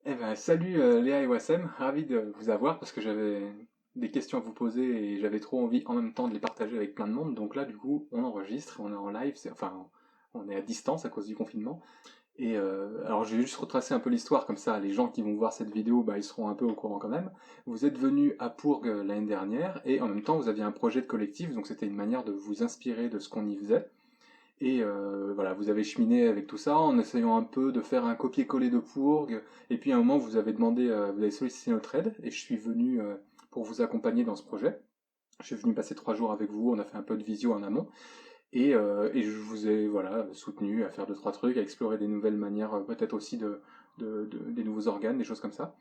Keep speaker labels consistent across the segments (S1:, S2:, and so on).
S1: Eh ben, salut Léa et Wassem, ravi de vous avoir parce que j'avais des questions à vous poser et j'avais trop envie en même temps de les partager avec plein de monde. Donc là, du coup, on enregistre, on est en live, enfin, on est à distance à cause du confinement. Et alors, je vais juste retracer un peu l'histoire comme ça, les gens qui vont voir cette vidéo, bah, ils seront un peu au courant quand même. Vous êtes venu à Pourgue l'année dernière et en même temps, vous aviez un projet de collectif, donc c'était une manière de vous inspirer de ce qu'on y faisait. Et voilà, vous avez cheminé avec tout ça en essayant un peu de faire un copier-coller de Pourg. Et puis à un moment, vous avez demandé, vous avez sollicité notre aide, et je suis venu pour vous accompagner dans ce projet. Je suis venu passer 3 jours avec vous, on a fait un peu de visio en amont, et je vous ai voilà soutenu à faire deux trois trucs, à explorer des nouvelles manières, peut-être aussi des nouveaux organes, des choses comme ça.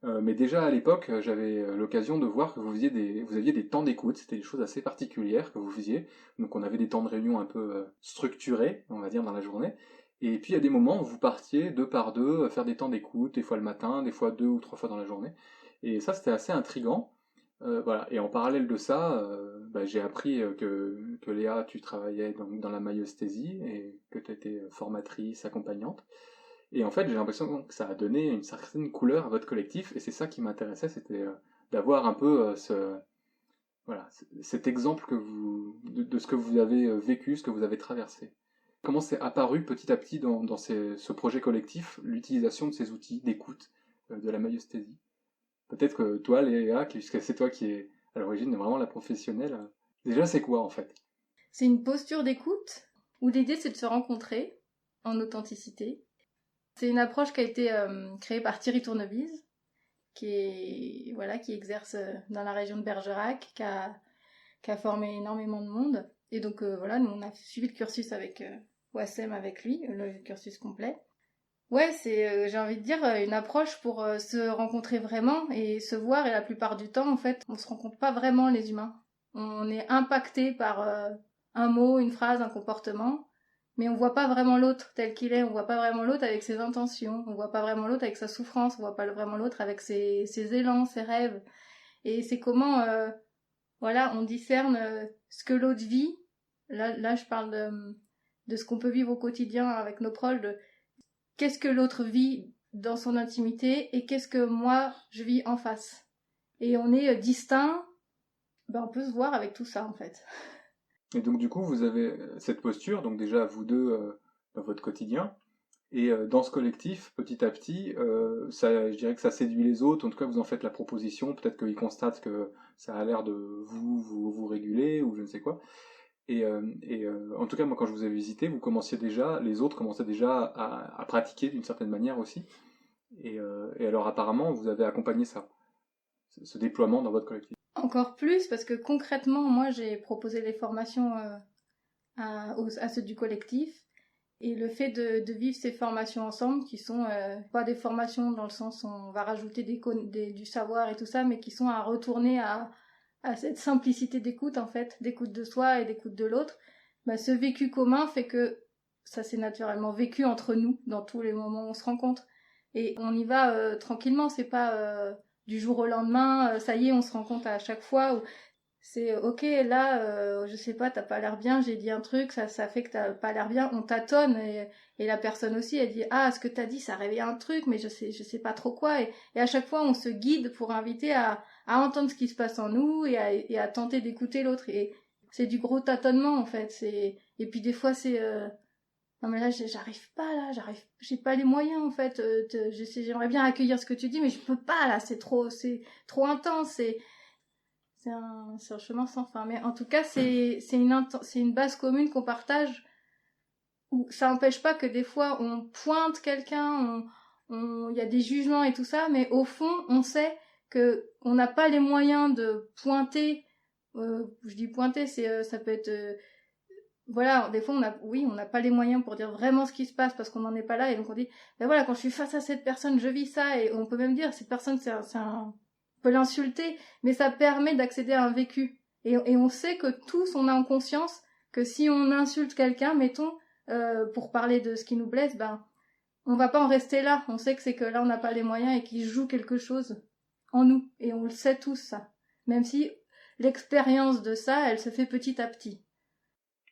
S1: Mais déjà à l'époque, j'avais l'occasion de voir que vous aviez des temps d'écoute, c'était des choses assez particulières que vous faisiez. Donc on avait des temps de réunion un peu structurés, on va dire, dans la journée. Et puis il y a des moments où vous partiez deux par deux faire des temps d'écoute, des fois le matin, des fois 2 ou 3 fois dans la journée. Et ça, c'était assez intriguant. Voilà. Et en parallèle de ça, bah, j'ai appris que Léa, tu travaillais dans la myosthésie et que tu étais formatrice, accompagnante. Et en fait, j'ai l'impression que ça a donné une certaine couleur à votre collectif, et c'est ça qui m'intéressait, c'était d'avoir un peu voilà, cet exemple de ce que vous avez vécu, ce que vous avez traversé. Comment c'est apparu petit à petit dans ce projet collectif, l'utilisation de ces outils d'écoute de la maïeusthésie? Peut-être que toi, Léa, puisque c'est toi qui es à l'origine vraiment la professionnelle, déjà c'est quoi en fait?
S2: C'est une posture d'écoute où l'idée c'est de se rencontrer en authenticité. C'est une approche qui a été créée par Thierry Tournevis, qui exerce dans la région de Bergerac, qui a formé énormément de monde. Et donc voilà, nous on a suivi le cursus avec Wassem avec lui, le cursus complet. Ouais, c'est j'ai envie de dire une approche pour se rencontrer vraiment et se voir. Et la plupart du temps, en fait, on se rencontre pas vraiment les humains. On est impacté par un mot, une phrase, un comportement, mais on voit pas vraiment l'autre tel qu'il est. On voit pas vraiment l'autre avec ses intentions. On voit pas vraiment l'autre avec sa souffrance. On voit pas vraiment l'autre avec ses élans, ses rêves. Et c'est comment, voilà, on discerne ce que l'autre vit. Là, je parle de ce qu'on peut vivre au quotidien avec nos proches, de qu'est-ce que l'autre vit dans son intimité et qu'est-ce que moi je vis en face. Et on est distincts, ben on peut se voir avec tout ça en fait.
S1: Et donc du coup, vous avez cette posture, donc déjà vous deux dans votre quotidien. Et dans ce collectif, petit à petit, ça, je dirais que ça séduit les autres. En tout cas, vous en faites la proposition. Peut-être qu'ils constatent que ça a l'air de vous réguler ou je ne sais quoi. Et en tout cas, moi, quand je vous ai visité, vous commenciez déjà, les autres commençaient déjà à pratiquer d'une certaine manière aussi. Et alors, apparemment, vous avez accompagné ça, ce déploiement dans votre collectif.
S2: Encore plus parce que concrètement, moi j'ai proposé les formations à ceux du collectif. Et le fait de vivre ces formations ensemble, qui sont pas des formations dans le sens où on va rajouter du savoir et tout ça, mais qui sont à retourner à cette simplicité d'écoute en fait, d'écoute de soi et d'écoute de l'autre, bah, ce vécu commun fait que ça s'est naturellement vécu entre nous dans tous les moments où on se rencontre. Et on y va tranquillement, c'est pas du jour au lendemain, ça y est, on se rencontre à chaque fois. C'est ok, là, je sais pas, t'as pas l'air bien, j'ai dit un truc, ça fait que t'as pas l'air bien, on tâtonne et la personne aussi, elle dit ah, ce que t'as dit, ça réveille un truc, mais je sais pas trop quoi. Et à chaque fois, on se guide pour inviter à entendre ce qui se passe en nous et à tenter d'écouter l'autre. Et c'est du gros tâtonnement en fait. Et puis des fois, c'est non mais là, j'arrive pas là, j'ai pas les moyens en fait. J'aimerais bien accueillir ce que tu dis, mais je peux pas là, c'est trop intense. C'est un chemin sans fin. Mais en tout cas, c'est une base commune qu'on partage où ça n'empêche pas que des fois on pointe quelqu'un, il y a des jugements et tout ça, mais au fond, on sait que on n'a pas les moyens de pointer. Je dis pointer, ça peut être voilà, des fois on n'a pas les moyens pour dire vraiment ce qui se passe parce qu'on n'en est pas là et donc on dit ben voilà, quand je suis face à cette personne, je vis ça et on peut même dire cette personne on peut l'insulter, mais ça permet d'accéder à un vécu. Et on sait que tous on a en conscience que si on insulte quelqu'un, mettons, pour parler de ce qui nous blesse, ben on va pas en rester là. On sait que c'est que là on n'a pas les moyens et qu'il joue quelque chose en nous et on le sait tous ça. Même si l'expérience de ça, elle se fait petit à petit.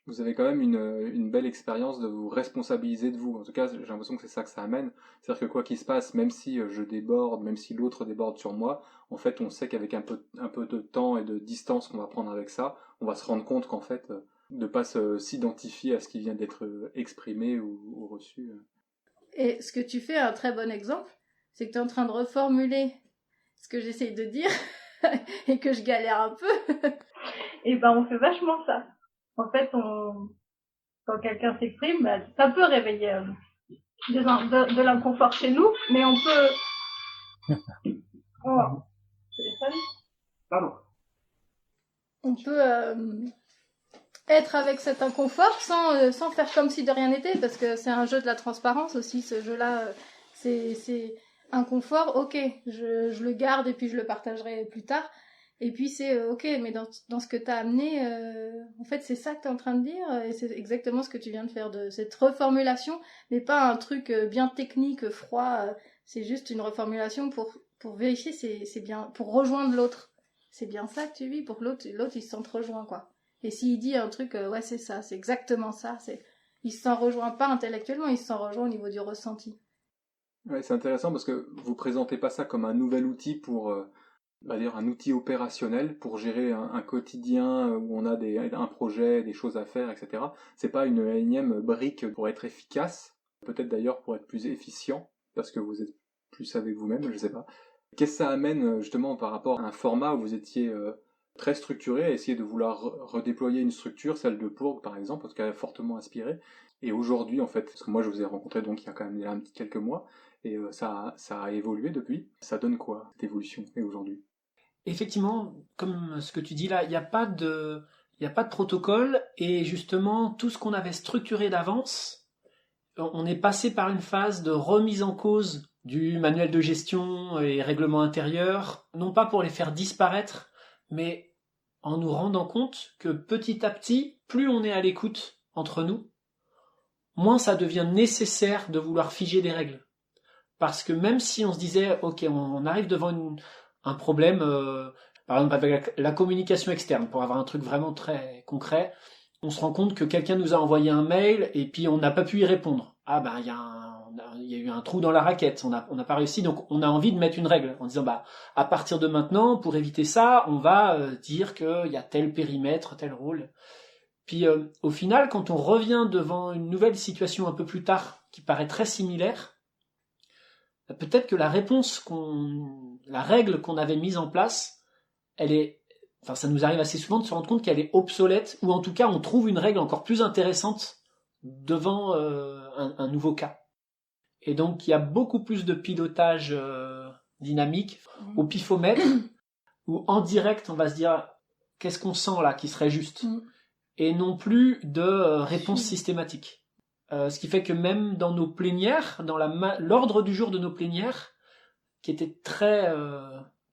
S1: Vous avez quand même une belle expérience de vous responsabiliser de vous. En tout cas, j'ai l'impression que c'est ça que ça amène. C'est-à-dire que quoi qu'il se passe, même si je déborde, même si l'autre déborde sur moi, en fait, on sait qu'avec un peu de temps et de distance qu'on va prendre avec ça, on va se rendre compte qu'en fait, de pas s'identifier à ce qui vient d'être exprimé ou reçu.
S2: Et ce que tu fais, un très bon exemple, c'est que tu es en train de reformuler ce que j'essaye de dire et que je galère un peu. Et ben, on fait vachement ça. En fait, quand quelqu'un s'exprime, ben, ça peut réveiller de l'inconfort chez nous, mais on peut... Oh, téléphone. Pardon. On peut être avec cet inconfort sans faire comme si de rien n'était, parce que c'est un jeu de la transparence aussi, ce jeu-là. C'est inconfort, ok, je le garde et puis je le partagerai plus tard. Et puis c'est ok, mais dans ce que t'as amené, en fait c'est ça que t'es en train de dire, et c'est exactement ce que tu viens de faire, de cette reformulation, mais pas un truc bien technique, froid, c'est juste une reformulation pour vérifier, c'est bien, pour rejoindre l'autre. C'est bien ça que tu vis, pour que l'autre il se sente rejoint, quoi. Et s'il dit un truc, ouais c'est ça, c'est exactement ça, il se sent rejoint pas intellectuellement, il se sent rejoint au niveau du ressenti.
S1: Ouais, c'est intéressant parce que vous présentez pas ça comme un nouvel outil pour, on va dire un outil opérationnel pour gérer un quotidien où on a un projet, des choses à faire, etc. C'est pas une énième brique pour être efficace, peut-être d'ailleurs pour être plus efficient, parce que vous êtes plus avec vous-même, je sais pas. Qu'est-ce que ça amène justement par rapport à un format où vous étiez très structuré, à essayer de vouloir redéployer une structure, celle de Pourg par exemple, en tout cas fortement inspirée, et aujourd'hui en fait, parce que moi je vous ai rencontré donc il y a quand même déjà quelques mois, et ça a évolué depuis, ça donne quoi cette évolution, et aujourd'hui?
S3: Effectivement, comme ce que tu dis là, il y a pas de protocole et justement tout ce qu'on avait structuré d'avance, on est passé par une phase de remise en cause du manuel de gestion et règlement intérieur, non pas pour les faire disparaître, mais en nous rendant compte que petit à petit, plus on est à l'écoute entre nous, moins ça devient nécessaire de vouloir figer des règles. Parce que même si on se disait, ok, on arrive devant un problème, par exemple avec la communication externe, pour avoir un truc vraiment très concret, on se rend compte que quelqu'un nous a envoyé un mail et puis on n'a pas pu y répondre. Ah ben il y a eu un trou dans la raquette, on n'a pas réussi, donc on a envie de mettre une règle en disant bah à partir de maintenant, pour éviter ça, on va dire qu'il y a tel périmètre, tel rôle. Puis au final, quand on revient devant une nouvelle situation un peu plus tard qui paraît très similaire, peut-être que la règle qu'on avait mise en place, ça nous arrive assez souvent de se rendre compte qu'elle est obsolète, ou en tout cas on trouve une règle encore plus intéressante devant un nouveau cas. Et donc il y a beaucoup plus de pilotage dynamique au pifomètre, où en direct on va se dire qu'est-ce qu'on sent là qui serait juste, et non plus de réponse systématique. Ce qui fait que même dans nos plénières, dans l'ordre du jour de nos plénières, qui était très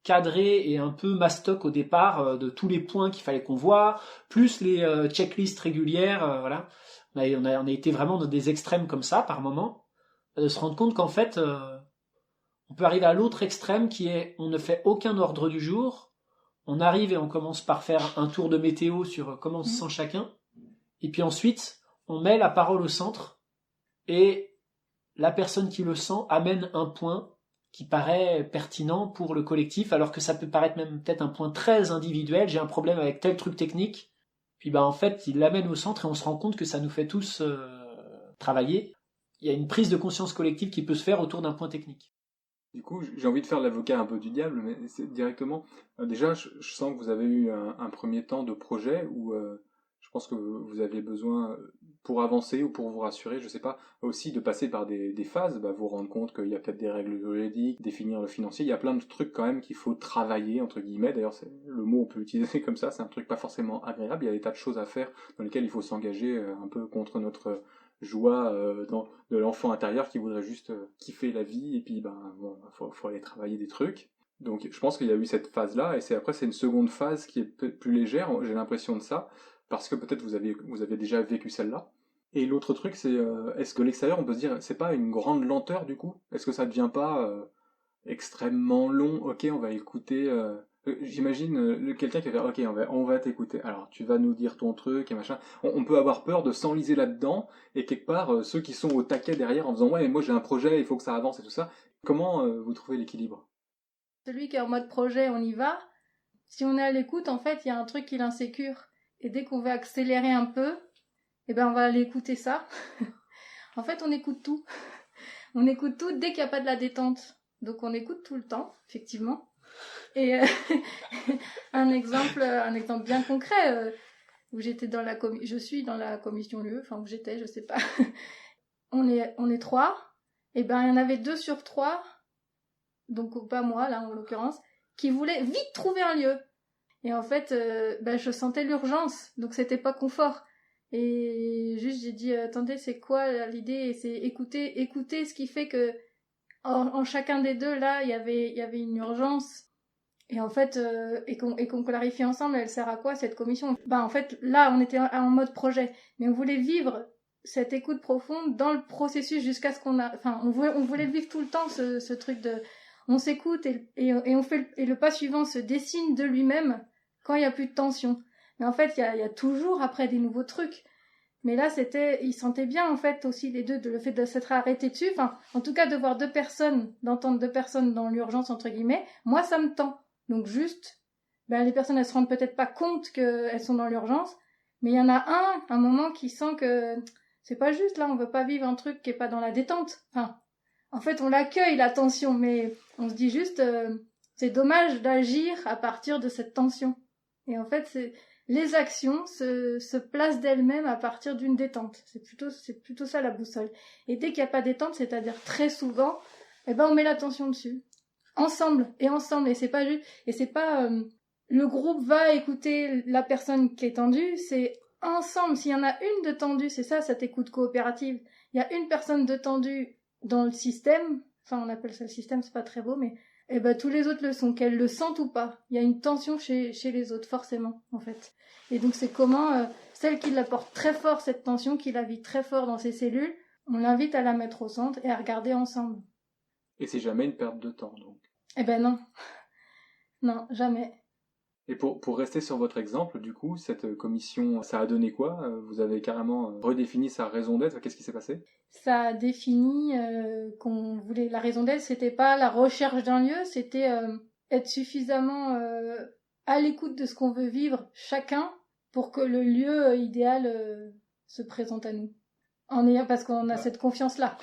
S3: cadré et un peu mastoc au départ, de tous les points qu'il fallait qu'on voit, plus les checklists régulières, voilà. On a été vraiment dans des extrêmes comme ça par moment, de se rendre compte qu'en fait, on peut arriver à l'autre extrême qui est on ne fait aucun ordre du jour, on arrive et on commence par faire un tour de météo sur comment on se sent chacun, et puis ensuite on met la parole au centre et la personne qui le sent amène un point qui paraît pertinent pour le collectif, alors que ça peut paraître même peut-être un point très individuel, j'ai un problème avec tel truc technique, puis bah en fait il l'amène au centre et on se rend compte que ça nous fait tous travailler. Il y a une prise de conscience collective qui peut se faire autour d'un point technique.
S1: Du coup, j'ai envie de faire l'avocat un peu du diable, mais c'est directement. Déjà, je sens que vous avez eu un premier temps de projet où je pense que vous aviez besoin, pour avancer ou pour vous rassurer, je sais pas, aussi de passer par des phases, bah, vous rendre compte qu'il y a peut-être des règles juridiques, définir le financier. Il y a plein de trucs quand même qu'il faut travailler, entre guillemets. D'ailleurs, le mot on peut l'utiliser comme ça, c'est un truc pas forcément agréable. Il y a des tas de choses à faire dans lesquelles il faut s'engager un peu contre notre joie de l'enfant intérieur qui voudrait juste kiffer la vie et puis ben bon faut aller travailler des trucs. Donc je pense qu'il y a eu cette phase là et c'est une seconde phase qui est plus légère, j'ai l'impression de ça parce que peut-être vous avez déjà vécu celle-là. Et l'autre truc c'est est-ce que l'extérieur on peut se dire c'est pas une grande lenteur du coup? Est-ce que ça devient pas extrêmement long? OK, on va écouter J'imagine quelqu'un qui va faire, ok, on va t'écouter. Alors, tu vas nous dire ton truc et machin. On peut avoir peur de s'enliser là-dedans et quelque part, ceux qui sont au taquet derrière en disant, ouais, mais moi j'ai un projet, il faut que ça avance et tout ça. Comment vous trouvez l'équilibre?
S2: Celui qui est en mode projet, on y va. Si on est à l'écoute, en fait, il y a un truc qui l'insécure. Et dès qu'on veut accélérer un peu, eh ben, on va aller écouter ça. En fait, on écoute tout. On écoute tout dès qu'il n'y a pas de la détente. Donc, on écoute tout le temps, effectivement. Et un exemple bien concret, où j'étais je suis dans la commission lieu, enfin, où j'étais, je sais pas. On est 3. Et ben, il y en avait 2 sur 3, donc pas moi, là, en l'occurrence, qui voulaient vite trouver un lieu. Et en fait, je sentais l'urgence, donc c'était pas confort. Et juste, j'ai dit, attendez, c'est quoi l'idée? Et c'est écouter ce qui fait que en chacun des deux, là, il y avait une urgence. Et en fait, et qu'on clarifie ensemble, elle sert à quoi cette commission? En fait, là, on était en mode projet, mais on voulait vivre cette écoute profonde dans le processus jusqu'à ce qu'on a... Enfin, on voulait le vivre tout le temps, ce truc de... On s'écoute et on fait... Et le pas suivant se dessine de lui-même quand il n'y a plus de tension. Mais en fait, il y a toujours après des nouveaux trucs. Mais là, ils sentaient bien, en fait, aussi les deux, le fait de s'être arrêtés dessus. Enfin, en tout cas, de voir d'entendre 2 personnes dans l'urgence, entre guillemets, moi, ça me tend. Donc juste, les personnes, elles se rendent peut-être pas compte qu'elles sont dans l'urgence, mais il y en a un moment qui sent que c'est pas juste, là, on veut pas vivre un truc qui est pas dans la détente. Enfin, en fait, on l'accueille, la tension, mais on se dit juste, c'est dommage d'agir à partir de cette tension. Et en fait, les actions se placent d'elles-mêmes à partir d'une détente. C'est plutôt ça la boussole. Et dès qu'il n'y a pas de détente, c'est-à-dire très souvent, on met l'attention dessus. Ensemble, et c'est pas juste, et c'est pas le groupe va écouter la personne qui est tendue, c'est ensemble. S'il y en a une de tendue, c'est ça, cette écoute coopérative. Il y a une personne de tendue dans le système, enfin on appelle ça le système, c'est pas très beau, mais tous les autres le sont, qu'elles le sentent ou pas. Il y a une tension chez les autres, forcément, en fait. Et donc c'est comment celle qui la porte très fort, cette tension, qui la vit très fort dans ses cellules, on l'invite à la mettre au centre et à regarder ensemble.
S1: Et c'est jamais une perte de temps, donc.
S2: Non. Non, jamais.
S1: Et pour rester sur votre exemple, du coup, cette commission, ça a donné quoi? Vous avez carrément redéfini sa raison d'être. Qu'est-ce qui s'est passé?
S2: Ça a défini qu'on voulait... La raison d'être, c'était pas la recherche d'un lieu, c'était être suffisamment à l'écoute de ce qu'on veut vivre chacun pour que le lieu idéal se présente à nous. Parce qu'on a cette confiance-là.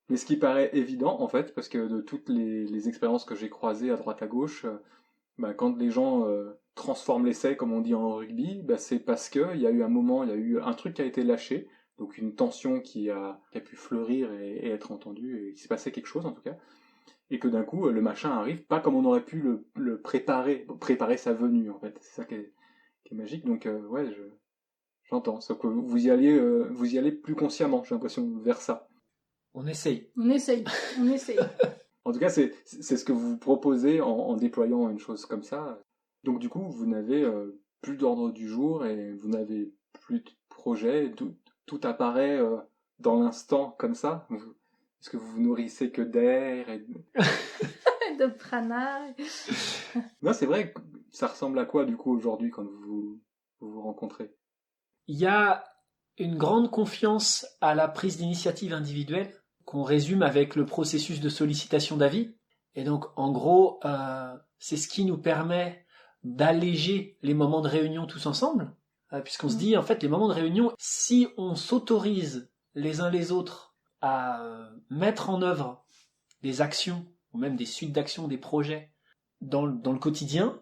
S1: Mais ce qui paraît évident, en fait, parce que de toutes les expériences que j'ai croisées à droite à gauche, quand les gens transforment l'essai, comme on dit en rugby, c'est parce qu'il y a eu un moment, il y a eu un truc qui a été lâché, donc une tension qui a pu fleurir et être entendue, et il s'est passé quelque chose en tout cas, et que d'un coup, le machin arrive, pas comme on aurait pu le préparer sa venue, en fait. C'est ça qui est magique, donc j'entends. Sauf que vous y allez plus consciemment, j'ai l'impression, vers ça.
S3: On essaye.
S1: En tout cas, c'est ce que vous proposez en déployant une chose comme ça. Donc du coup, vous n'avez plus d'ordre du jour et vous n'avez plus de projet. Tout apparaît dans l'instant comme ça. Est-ce que vous vous nourrissez que d'air et
S2: de prana?
S1: Non, c'est vrai. Ça ressemble à quoi du coup aujourd'hui quand vous rencontrez?
S3: Il y a une grande confiance à la prise d'initiative individuelle qu'on résume avec le processus de sollicitation d'avis. Et donc, en gros, c'est ce qui nous permet d'alléger les moments de réunion tous ensemble, puisqu'on se dit, en fait, les moments de réunion, si on s'autorise les uns les autres à mettre en œuvre des actions, ou même des suites d'actions, des projets, dans le quotidien,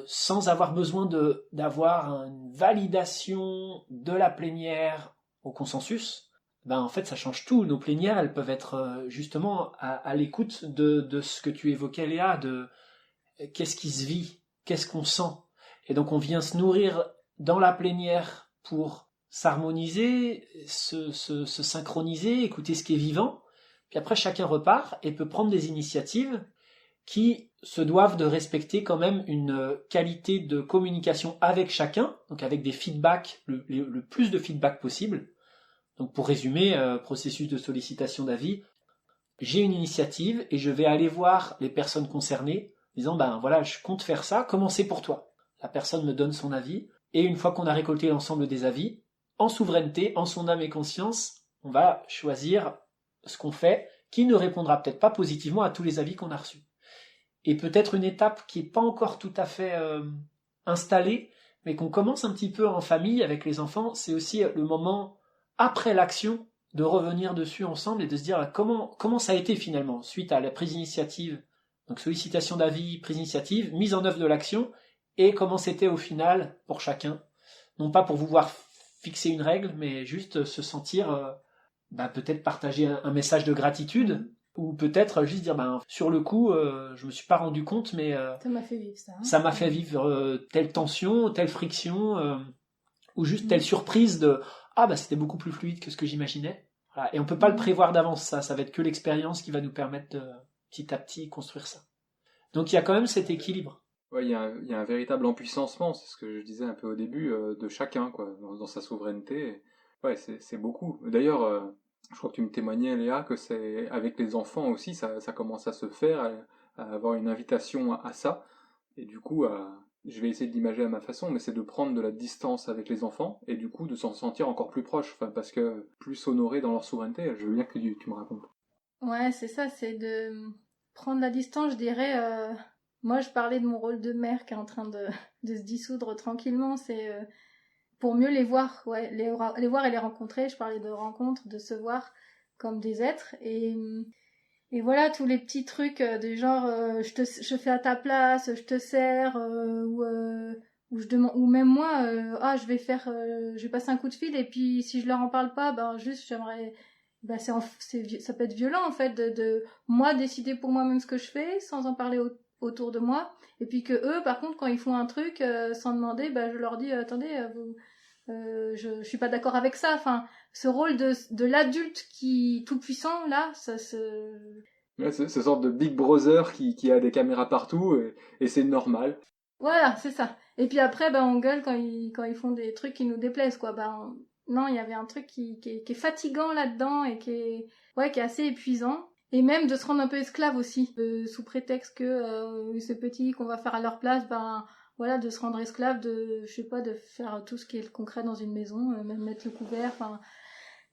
S3: sans avoir besoin d'avoir une validation de la plénière au consensus, en fait, ça change tout. Nos plénières, elles peuvent être justement à l'écoute de ce que tu évoquais, Léa, de qu'est-ce qui se vit, qu'est-ce qu'on sent. Et donc, on vient se nourrir dans la plénière pour s'harmoniser, se synchroniser, écouter ce qui est vivant. Puis après, chacun repart et peut prendre des initiatives qui se doivent de respecter quand même une qualité de communication avec chacun, donc avec des feedbacks, le plus de feedback possible. Donc pour résumer, processus de sollicitation d'avis, j'ai une initiative et je vais aller voir les personnes concernées, disant voilà, je compte faire ça, comment c'est pour toi? La personne me donne son avis, et une fois qu'on a récolté l'ensemble des avis, en souveraineté, en son âme et conscience, on va choisir ce qu'on fait, qui ne répondra peut-être pas positivement à tous les avis qu'on a reçus. Et peut-être une étape qui n'est pas encore tout à fait installée, mais qu'on commence un petit peu en famille avec les enfants, c'est aussi le moment après l'action de revenir dessus ensemble et de se dire comment ça a été finalement suite à la prise d'initiative, donc sollicitation d'avis, prise d'initiative, mise en œuvre de l'action, et comment c'était au final pour chacun. Non pas pour vouloir fixer une règle, mais juste se sentir peut-être partager un message de gratitude, ou peut-être juste dire sur le coup je me suis pas rendu compte, mais
S2: ça m'a fait vivre ça.
S3: Ça m'a fait vivre telle tension, telle friction, ou juste telle surprise de c'était beaucoup plus fluide que ce que j'imaginais. Voilà. Et on peut pas le prévoir d'avance, ça va être que l'expérience qui va nous permettre de petit à petit construire ça. Donc il y a quand même cet équilibre.
S1: Ouais, il y a un véritable empuissancement, c'est ce que je disais un peu au début, de chacun, quoi, dans sa souveraineté. Ouais, c'est beaucoup. D'ailleurs, je crois que tu me témoignais, Léa, que c'est avec les enfants aussi, ça commence à se faire, à avoir une invitation à ça. Et du coup, je vais essayer de l'imager à ma façon, mais c'est de prendre de la distance avec les enfants, et du coup de s'en sentir encore plus proche, parce que plus honorés dans leur souveraineté. Je veux bien que tu me racontes.
S2: Ouais, c'est ça, c'est de prendre la distance, je dirais. Moi, je parlais de mon rôle de mère qui est en train de se dissoudre tranquillement. C'est pour mieux les voir, ouais, les voir et les rencontrer. Je parlais de rencontres, de se voir comme des êtres. Et voilà, tous les petits trucs de genre, je fais à ta place, je te sers, ou je demande, ou même moi, je vais passer un coup de fil et puis si je leur en parle pas, juste j'aimerais. Ça peut être violent en fait de moi décider pour moi-même ce que je fais sans en parler autour de moi, et puis que eux par contre quand ils font un truc sans demander, je leur dis attendez, je suis pas d'accord avec ça. Enfin, ce rôle de l'adulte qui tout puissant là, ça se...
S1: Ouais, ce sorte de Big Brother qui a des caméras partout, et c'est normal.
S2: Voilà, c'est ça. Et puis après on gueule quand ils font des trucs qui nous déplaisent, quoi. Non, il y avait un truc qui est fatigant là-dedans et qui est assez épuisant. Et même de se rendre un peu esclave aussi, sous prétexte que c'est petit, qu'on va faire à leur place, voilà, de se rendre esclave, de faire tout ce qui est le concret dans une maison, même mettre le couvert,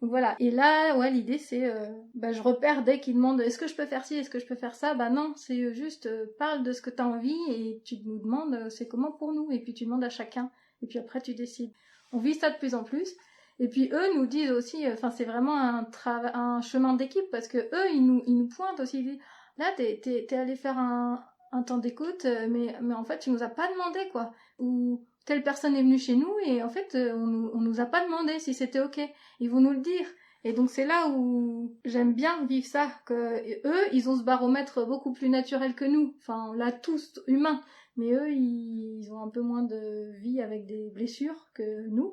S2: donc voilà. Et là, ouais, l'idée c'est, je repère dès qu'ils demandent est-ce que je peux faire ci, est-ce que je peux faire ça, non, c'est juste parle de ce que t'as envie et tu nous demandes c'est comment pour nous, et puis tu demandes à chacun, et puis après tu décides. On vit ça de plus en plus. Et puis eux nous disent aussi, c'est vraiment un chemin d'équipe, parce que eux ils nous pointent aussi, ils disent, là t'es allé faire un temps d'écoute, mais en fait tu nous as pas demandé, quoi, ou telle personne est venue chez nous et en fait on nous a pas demandé si c'était ok, ils vont nous le dire. Et donc c'est là où j'aime bien vivre ça, que eux ils ont ce baromètre beaucoup plus naturel que nous, on l'a tous humain, mais eux ils ont un peu moins de vie avec des blessures que nous.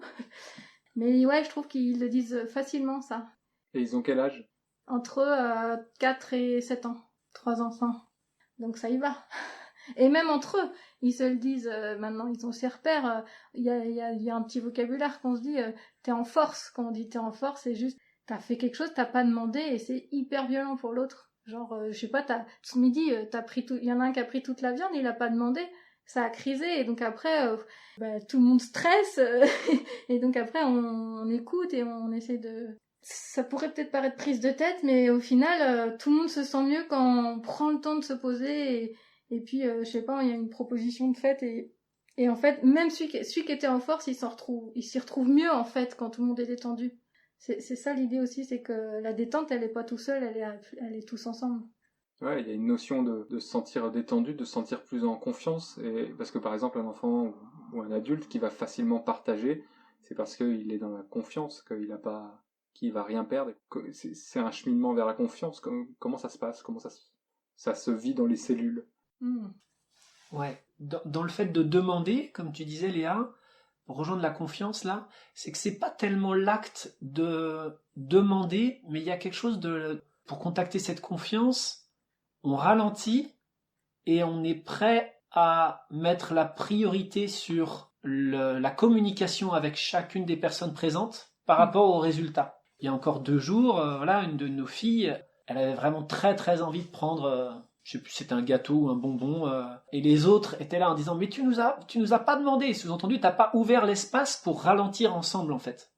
S2: Mais ouais, je trouve qu'ils le disent facilement, ça.
S1: Et ils ont quel âge?
S2: Entre 4 et 7 ans. 3 enfants. Donc ça y va. Et même entre eux, ils se le disent maintenant, ils ont ces repères. Il y a un petit vocabulaire qu'on se dit, t'es en force. Quand on dit t'es en force, c'est juste, t'as fait quelque chose, t'as pas demandé, et c'est hyper violent pour l'autre. Genre, je sais pas, ce midi, il y en a un qui a pris toute la viande, il a pas demandé. Ça a crisé, et donc après tout le monde stresse et donc après on écoute et on essaie de... Ça pourrait peut-être paraître prise de tête, mais au final tout le monde se sent mieux quand on prend le temps de se poser, et puis je sais pas, il y a une proposition de faite, et en fait même celui qui était en force il s'y retrouve mieux en fait quand tout le monde est détendu. C'est ça l'idée aussi, c'est que la détente elle est pas tout seul, elle est tous ensemble.
S1: Ouais, il y a une notion de se sentir détendu, de se sentir plus en confiance, et parce que par exemple un enfant ou un adulte qui va facilement partager, c'est parce qu'il est dans la confiance, qu'il va rien perdre. C'est un cheminement vers la confiance. Comment ça se passe? Comment ça se vit dans les cellules?
S3: Ouais, dans le fait de demander, comme tu disais Léa, pour rejoindre la confiance là, c'est que c'est pas tellement l'acte de demander, mais il y a quelque chose pour contacter cette confiance. On ralentit et on est prêt à mettre la priorité sur la communication avec chacune des personnes présentes par rapport au résultat. Il y a encore 2 jours, une de nos filles, elle avait vraiment très très envie de prendre je sais plus, c'était un gâteau ou un bonbon, et les autres étaient là en disant mais tu nous as pas demandé, sous-entendu t'as pas ouvert l'espace pour ralentir ensemble en fait.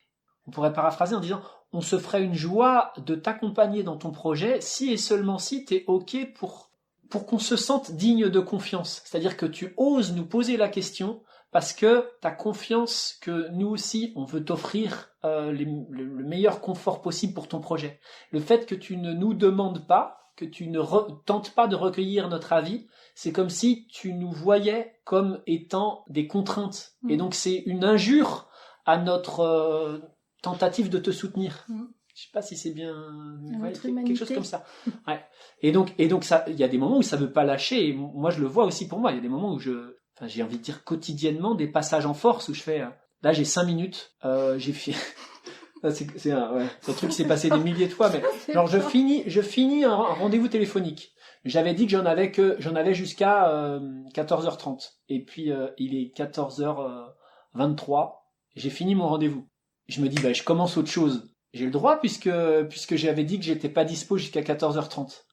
S3: On pourrait paraphraser en disant on se ferait une joie de t'accompagner dans ton projet si et seulement si t'es ok pour qu'on se sente digne de confiance, c'est-à-dire que tu oses nous poser la question parce que t'as confiance que nous aussi on veut t'offrir le meilleur confort possible pour ton projet. Le fait que tu ne nous demandes pas, que tu ne tentes pas de recueillir notre avis, c'est comme si tu nous voyais comme étant des contraintes. Et donc c'est une injure à notre tentative de te soutenir. Je sais pas si c'est bien quelque chose comme ça. Ouais. Et donc ça, il y a des moments où ça veut pas lâcher. Et moi je le vois aussi pour moi. Il y a des moments où j'ai envie de dire quotidiennement des passages en force où je fais. Là j'ai 5 minutes. J'ai fait. C'est un truc qui s'est passé des milliers de fois, mais genre je finis un rendez-vous téléphonique. J'avais dit que j'en avais jusqu'à 14h30. Et puis il est 14h23. J'ai fini mon rendez-vous. Je me dis je commence autre chose. J'ai le droit puisque j'avais dit que j'étais pas dispo jusqu'à 14h30.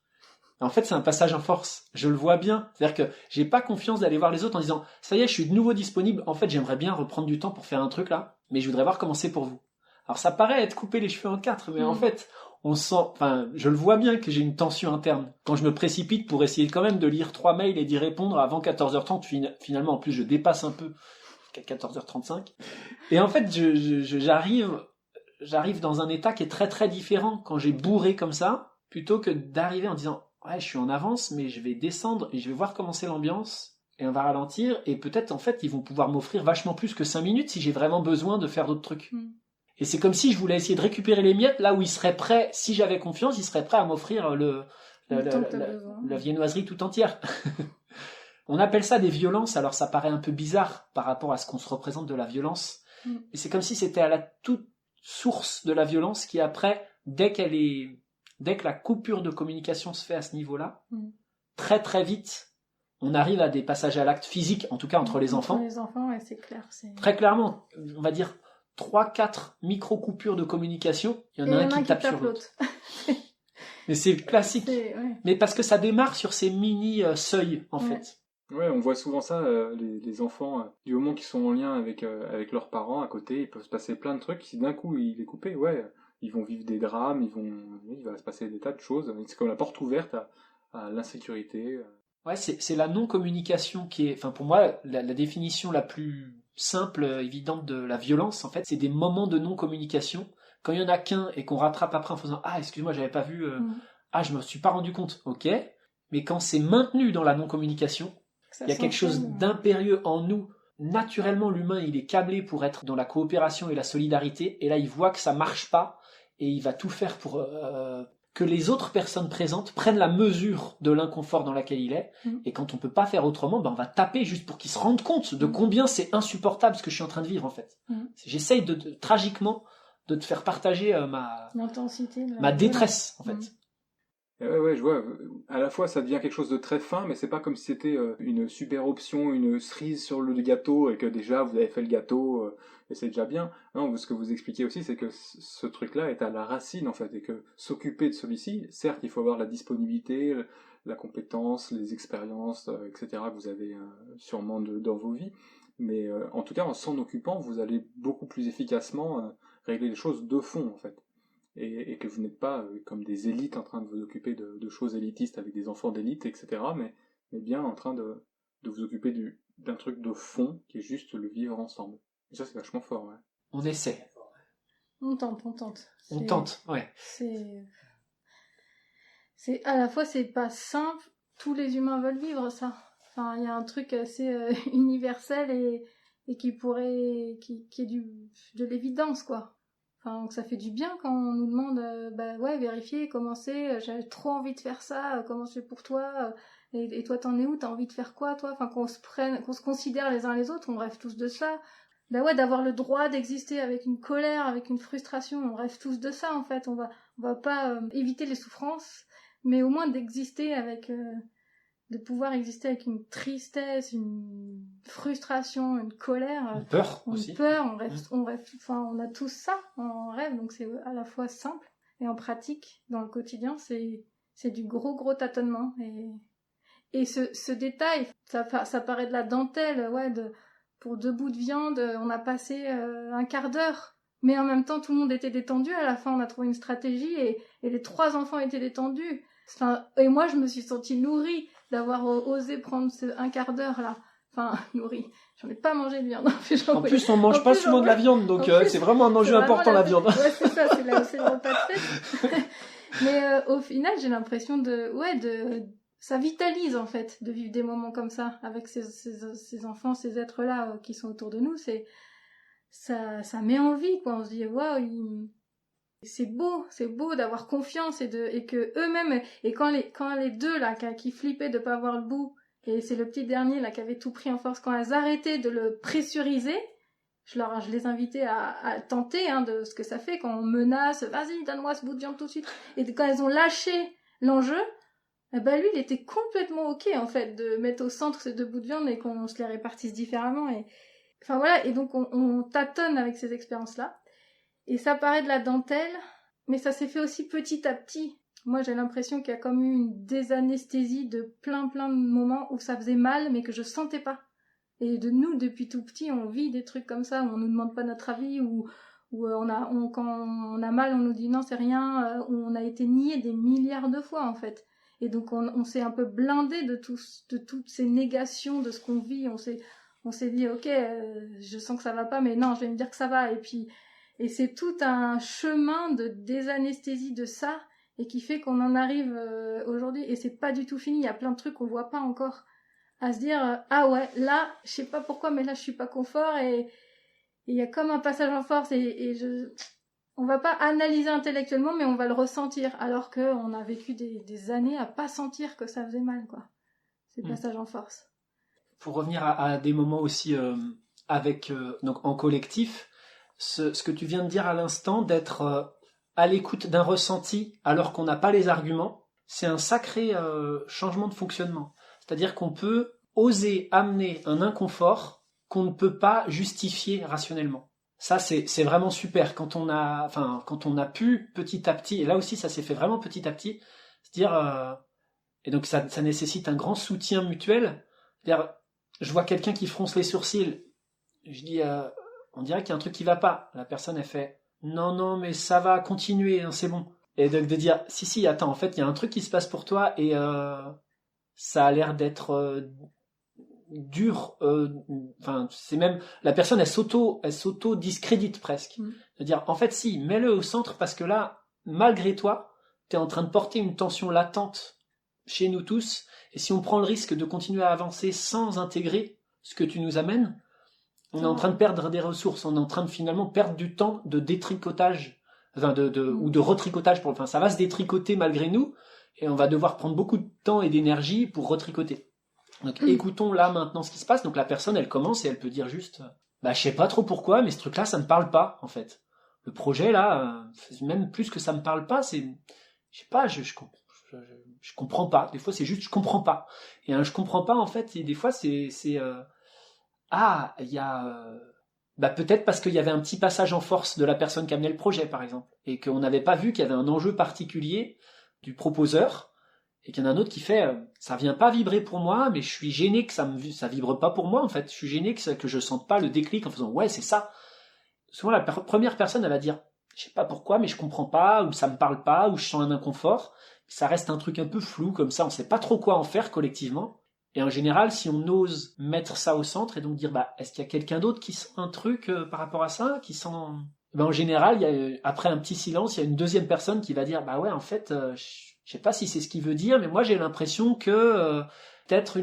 S3: En fait, c'est un passage en force. Je le vois bien. C'est-à-dire que j'ai pas confiance d'aller voir les autres en disant ça y est, je suis de nouveau disponible. En fait, j'aimerais bien reprendre du temps pour faire un truc là, mais je voudrais voir comment c'est pour vous. Alors ça paraît être couper les cheveux en 4, mais en fait, je le vois bien que j'ai une tension interne. Quand je me précipite pour essayer quand même de lire 3 mails et d'y répondre avant 14h30, finalement, en plus, je dépasse un peu jusqu'à 14h35. Et en fait, j'arrive dans un état qui est très très différent quand j'ai bourré comme ça, plutôt que d'arriver en disant ouais, je suis en avance, mais je vais descendre et je vais voir comment c'est l'ambiance. Et on va ralentir, et peut-être, en fait, ils vont pouvoir m'offrir vachement plus que 5 minutes si j'ai vraiment besoin de faire d'autres trucs. Et c'est comme si je voulais essayer de récupérer les miettes là où ils seraient prêts, si j'avais confiance, ils seraient prêts à m'offrir la viennoiserie tout entière. On appelle ça des violences, alors ça paraît un peu bizarre par rapport à ce qu'on se représente de la violence. Mais c'est comme si c'était à la toute source de la violence qui après, dès que la coupure de communication se fait à ce niveau-là, très très vite, on arrive à des passages à l'acte physique, en tout cas entre les enfants.
S2: Entre les enfants, ouais, c'est clair.
S3: Très clairement, on va dire 3-4 micro-coupures de communication, il y en a un qui tape sur l'autre. Mais c'est classique. Mais parce que ça démarre sur ces mini-seuils, en fait.
S1: Ouais, on voit souvent ça, les enfants, du moment qu'ils sont en lien avec leurs parents à côté, il peut se passer plein de trucs, si d'un coup il est coupé, ils vont vivre des drames, il va se passer des tas de choses, c'est comme la porte ouverte à l'insécurité.
S3: Ouais, c'est la non-communication qui est, enfin pour moi, la définition la plus simple, évidente de la violence, en fait, c'est des moments de non-communication. Quand il y en a qu'un et qu'on rattrape après en faisant « Ah, excuse-moi, j'avais pas vu, ah, je me suis pas rendu compte, ok ». Mais quand c'est maintenu dans la non-communication, il y a quelque chose d'impérieux en nous. Naturellement, l'humain, il est câblé pour être dans la coopération et la solidarité, et là, il voit que ça marche pas, et il va tout faire pour que les autres personnes présentes prennent la mesure de l'inconfort dans lequel il est, et quand on peut pas faire autrement, on va taper juste pour qu'ils se rendent compte de combien c'est insupportable ce que je suis en train de vivre, en fait. J'essaye tragiquement de te faire partager ma détresse, en fait.
S1: Ouais, je vois. À la fois, ça devient quelque chose de très fin, mais c'est pas comme si c'était une super option, une cerise sur le gâteau, et que déjà vous avez fait le gâteau, et c'est déjà bien. Non, ce que vous expliquez aussi, c'est que ce truc-là est à la racine, en fait, et que s'occuper de celui-ci, certes, il faut avoir la disponibilité, la compétence, les expériences, etc., que vous avez sûrement dans vos vies, mais en tout cas, en s'en occupant, vous allez beaucoup plus efficacement régler les choses de fond, en fait. Et que vous n'êtes pas comme des élites en train de vous occuper de choses élitistes avec des enfants d'élite, etc., mais bien en train de vous occuper d'un truc de fond qui est juste le vivre ensemble. Et ça, c'est vachement fort, ouais.
S3: On essaie.
S2: On tente.
S3: On tente, ouais.
S2: C'est à la fois, c'est pas simple, tous les humains veulent vivre ça. Enfin, il y a un truc assez universel et qui est de l'évidence, quoi. Enfin, ça fait du bien quand on nous demande vérifier, commencer, j'avais trop envie de faire ça, comment c'est pour toi, et toi t'en es où, t'as envie de faire quoi toi, enfin qu'on se considère les uns les autres, on rêve tous de ça. D'avoir le droit d'exister avec une colère, avec une frustration, on rêve tous de ça en fait, on va pas éviter les souffrances, mais au moins d'exister avec de pouvoir exister avec une tristesse, une frustration, une colère,
S3: une peur aussi.
S2: On rêve, enfin, on a tous ça en rêve, donc c'est à la fois simple et en pratique, dans le quotidien, c'est du gros tâtonnement Et ce détail, ça paraît de la dentelle, ouais, pour 2 bouts de viande, on a passé un quart d'heure. Mais en même temps, tout le monde était détendu. À la fin, on a trouvé une stratégie et les 3 enfants étaient détendus. Enfin, et moi, je me suis sentie nourrie d'avoir osé prendre un quart d'heure là. Enfin, nourrie. J'en ai pas mangé de viande.
S3: En plus, on mange pas souvent de la viande, donc c'est vraiment un enjeu important, la viande.
S2: Ouais, c'est ça, c'est le repas de fête. Mais au final, j'ai l'impression ça vitalise en fait de vivre des moments comme ça avec ces enfants, ces êtres-là qui sont autour de nous. Ça met en vie, quoi. On se dit waouh, c'est beau d'avoir confiance et que eux-mêmes, et quand les 2 là qui flippaient de pas avoir le bout, et c'est le petit dernier là qui avait tout pris en force, quand elles arrêtaient de le pressuriser, je les invitais à tenter de ce que ça fait quand on menace, vas-y donne-moi ce bout de viande tout de suite, et quand elles ont lâché l'enjeu, lui il était complètement ok en fait de mettre au centre ces 2 bouts de viande et qu'on se les répartisse différemment, et enfin voilà, et donc on tâtonne avec ces expériences-là. Et ça paraît de la dentelle, mais ça s'est fait aussi petit à petit. Moi, j'ai l'impression qu'il y a comme eu une désanesthésie de plein de moments où ça faisait mal, mais que je sentais pas. Et nous, depuis tout petit, on vit des trucs comme ça, où on nous demande pas notre avis, où quand on a mal, on nous dit non, c'est rien, où on a été nié des milliards de fois, en fait. Et donc, on s'est un peu blindé de toutes ces négations de ce qu'on vit. On s'est dit, ok, je sens que ça va pas, mais non, je vais me dire que ça va. Et c'est tout un chemin de désanesthésie de ça, et qui fait qu'on en arrive aujourd'hui, et c'est pas du tout fini, il y a plein de trucs qu'on voit pas encore, à se dire ah ouais, là, je sais pas pourquoi, mais là je suis pas confort, et il y a comme un passage en force, on va pas analyser intellectuellement, mais on va le ressentir, alors qu'on a vécu des années à pas sentir que ça faisait mal, quoi, ces passages en force.
S3: Pour revenir à des moments aussi donc en collectif, ce que tu viens de dire à l'instant, d'être à l'écoute d'un ressenti alors qu'on n'a pas les arguments, c'est un sacré changement de fonctionnement. C'est-à-dire qu'on peut oser amener un inconfort qu'on ne peut pas justifier rationnellement. Ça, c'est vraiment super quand on a pu petit à petit, et là aussi ça s'est fait vraiment petit à petit, se dire, et donc ça nécessite un grand soutien mutuel. C'est-à-dire, je vois quelqu'un qui fronce les sourcils, je dis, on dirait qu'il y a un truc qui va pas. La personne, elle fait, non, mais ça va continuer, c'est bon. Et donc de dire, si, attends, en fait, il y a un truc qui se passe pour toi, et ça a l'air d'être dur. C'est même, la personne, elle s'auto-discrédite presque. De dire, en fait, si, mets-le au centre, parce que là, malgré toi, t'es en train de porter une tension latente chez nous tous, et si on prend le risque de continuer à avancer sans intégrer ce que tu nous amènes, on est en train de perdre des ressources, on est en train de finalement perdre du temps de détricotage, ou de retricotage, ça va se détricoter malgré nous, et on va devoir prendre beaucoup de temps et d'énergie pour retricoter. Donc écoutons là maintenant ce qui se passe. Donc la personne, elle commence et elle peut dire juste, je sais pas trop pourquoi, mais ce truc-là, ça me parle pas, en fait. Le projet là, même plus que ça me parle pas, c'est, je sais pas, je comprends pas. Des fois, c'est juste je comprends pas. Et je comprends pas, en fait, et des fois, il y a peut-être parce qu'il y avait un petit passage en force de la personne qui amenait le projet, par exemple, et qu'on n'avait pas vu qu'il y avait un enjeu particulier du proposeur, et qu'il y en a un autre qui fait ça vient pas vibrer pour moi, mais je suis gêné que ça vibre pas pour moi, en fait. Je suis gêné que je sente pas le déclic en faisant ouais, c'est ça. Souvent, la première personne, elle va dire je sais pas pourquoi, mais je comprends pas, ou ça me parle pas, ou je sens un inconfort. Ça reste un truc un peu flou, comme ça, on sait pas trop quoi en faire collectivement. Et en général, si on ose mettre ça au centre et donc dire, est-ce qu'il y a quelqu'un d'autre qui sent un truc par rapport à ça, qui sent... en général, après un petit silence, il y a une deuxième personne qui va dire, ouais, en fait, je sais pas si c'est ce qu'il veut dire, mais moi j'ai l'impression que peut-être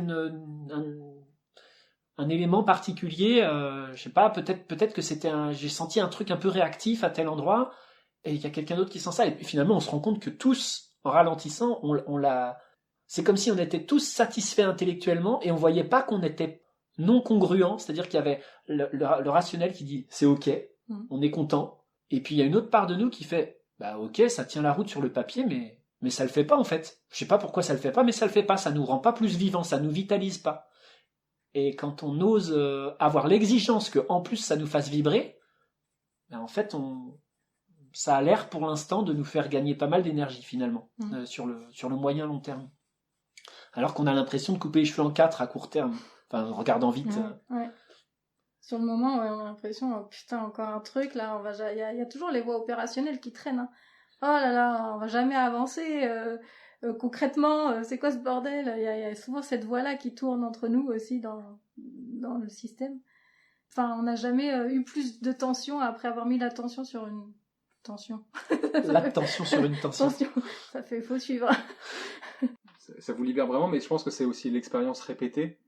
S3: un élément particulier, je sais pas, peut-être que j'ai senti un truc un peu réactif à tel endroit, et il y a quelqu'un d'autre qui sent ça. Et puis finalement, on se rend compte que tous, en ralentissant, on l'a... C'est comme si on était tous satisfaits intellectuellement et on voyait pas qu'on était non congruent, c'est-à-dire qu'il y avait le rationnel qui dit c'est ok, on est content, et puis il y a une autre part de nous qui fait ok, ça tient la route sur le papier, mais ça le fait pas en fait. Je sais pas pourquoi ça le fait pas, mais ça le fait pas, ça nous rend pas plus vivants, ça nous vitalise pas. Et quand on ose avoir l'exigence que en plus ça nous fasse vibrer, en fait ça a l'air pour l'instant de nous faire gagner pas mal d'énergie finalement sur le moyen long terme. alors qu'on a l'impression de couper les cheveux en 4 à court terme, enfin en regardant vite.
S2: Ouais. Sur le moment, ouais, on a l'impression, oh, putain, encore un truc, là, il y a toujours les voies opérationnelles qui traînent, hein. Oh là là, on va jamais avancer, concrètement, c'est quoi ce bordel? Il y a souvent cette voie-là qui tourne entre nous aussi dans le système. Enfin, on n'a jamais eu plus de tension après avoir mis la tension sur une tension.
S3: La tension sur une tension.
S2: Ça fait faux suivre.
S1: Ça vous libère vraiment, mais je pense que c'est aussi l'expérience répétée